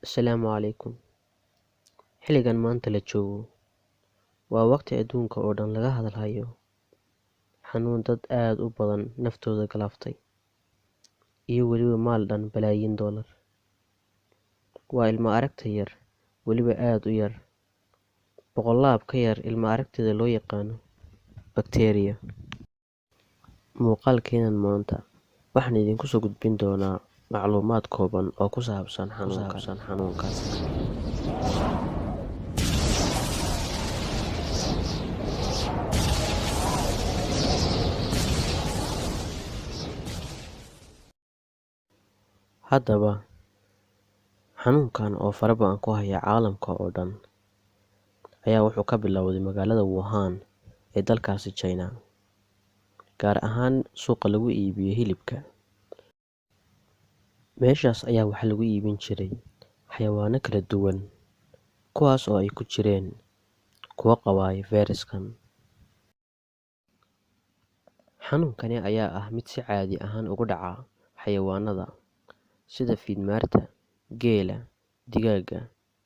Asalaamu calaykum. Xilligan maanta la joogo waa waqti adduunka oo dhan laga hadlayo xanuun dad aad u badan naftooda galaaftay, iyo weliba maal dhan balaayiin dollar. Waa ilma aragta yar, weliba aad u yar, boqolaab ka yar ilma aragtida loo yaqaano bakteeriya. Muuqaalkeenan maanta waxaan idinku soo gudbin doonaa macluumaad kooban oo ku saabsan xanuunkan. Haddaba, xanuunkan oo fara badan ku haya caalamka oo dhan ayaa wuxuu ka bilowday magaalada Wuhan ee dalkaasi China, gaar ahaan suuqa lagu iibiyo hilibka. Meeshaas ayaa waxaa lagu iibin jiray xayawaano kala duwan, kuwaas oo ay ku jireen kuwa qabaya fayraskan. Xanuunkani ayaa ah mid si caadi ahaan ugu dhaca xayawaanada sida fiidmaarta, geela, digaagga,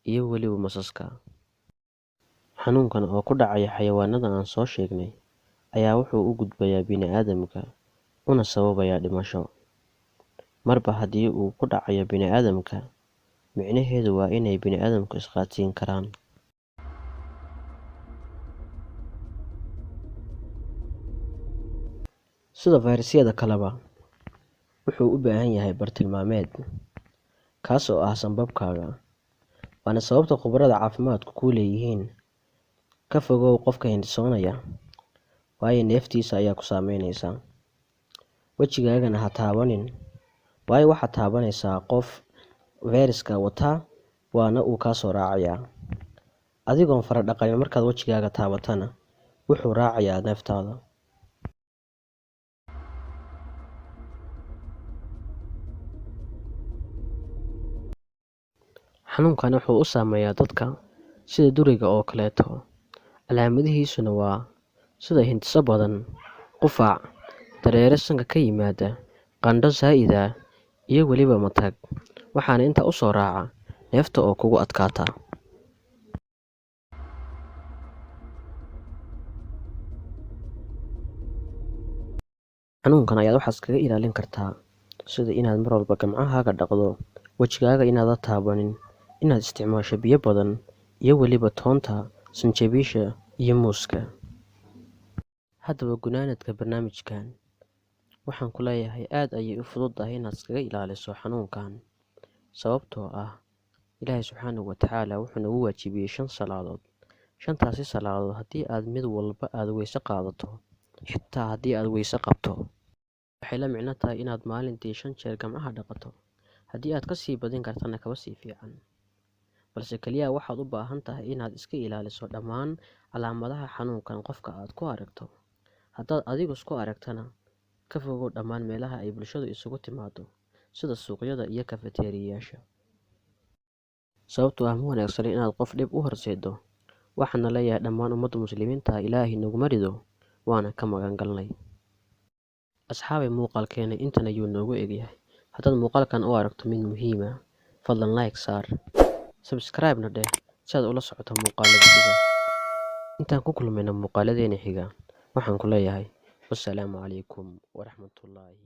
iyo weliba masaska. Xanuunkan oo ku dhacaya xayawaanada aan soo sheegnay ayaa wuxuu u gudbayaa bini'aadamka una sababayaa dhimasho. Marba haddii uu ku dhacayo bini'aadamka, micnaheedu waa inay bini'aadamku isqaadsiin karaan. Sida fayrasyada kaleba, wuxuu u baahan yahay bartilmaameed, kaas oo ah sanbabkaaga. Waana sababta khubarada caafimaadku ku leeyihiin ka fogow qofka hindhisoonaya, waayo neeftiisa ayaa ku saameynaysa. Wejigaagana ha taabanin, waayo waxaad taabanaysaa qof fayraska wata, waana uu kaa soo raacayaa. Adigoon fara dhaqanin markaad wejigaaga taabatana, wuxuu raacayaa neeftaada. Xanuunkan wuxuu u saameeyaa dadka sida duriga oo kaleeto. Calaamadihiisuna waa sida hindhiso badan, qufac, dareere sanka ka yimaada, qandho zaa'id ah, iyo weliba matag. Waxaana intaa u soo raaca neefta oo kugu adkaata. Xanuunkan ayaad waxaad kaga ilaalin kartaa sida inaad mar walba gacmahaaga dhaqdo, wejigaaga inaadan taabanin, inaad isticmaasho biyo badan, iyo weliba toonta, sanjabiisha, iyo muuska. Haddaba gunaanadka barnaamijkan, waxaan ku leeyahay aad ayay u fududahay inaad iskaga ilaaliso xanuunkan, sababtoo ah Ilaahay Subxaanahu wa Tacaala wuxuu nagu waajibiyey 5 salaadood. 5taasi salaadood haddii aad mid walba aad weyse qaadato, xitaa haddii aad weyse qabto, waxay la micno tahay inaad maalintii 5 jeer gacmaha dhaqato. Haddii aad ka sii badin kartana kaba sii fiican, balse kaliya waxaad u baahan tahay inaad iska ilaaliso dhammaan calaamadaha xanuunkan qofka aad ku aragto. Haddaad adigu isku aragtana, ka fogow dhammaan meelaha ay bulshadu isugu timaado sida suuqyada iyo kafateeriyayaasha, sababtoo ah ma wanaagsan inaad qof dhib u horseedo. Waxaana leeyahay dhammaan ummadda muslimiinta ah, Ilaahay naguma rido, waana ka magan galnay. Asxaabay, muuqaalkeena intan ayuu noogu egyahay. Haddaad muuqaalkan u aragto mid muhiim ah, fadlan like saar, subscribe-na dheh si aad ula socoto muuqaalada xiga. Intaan ku kulmayno muuqaaladeena xiga, waxaan ku leeyahay wassalaamu calaykum waraxmatullaahi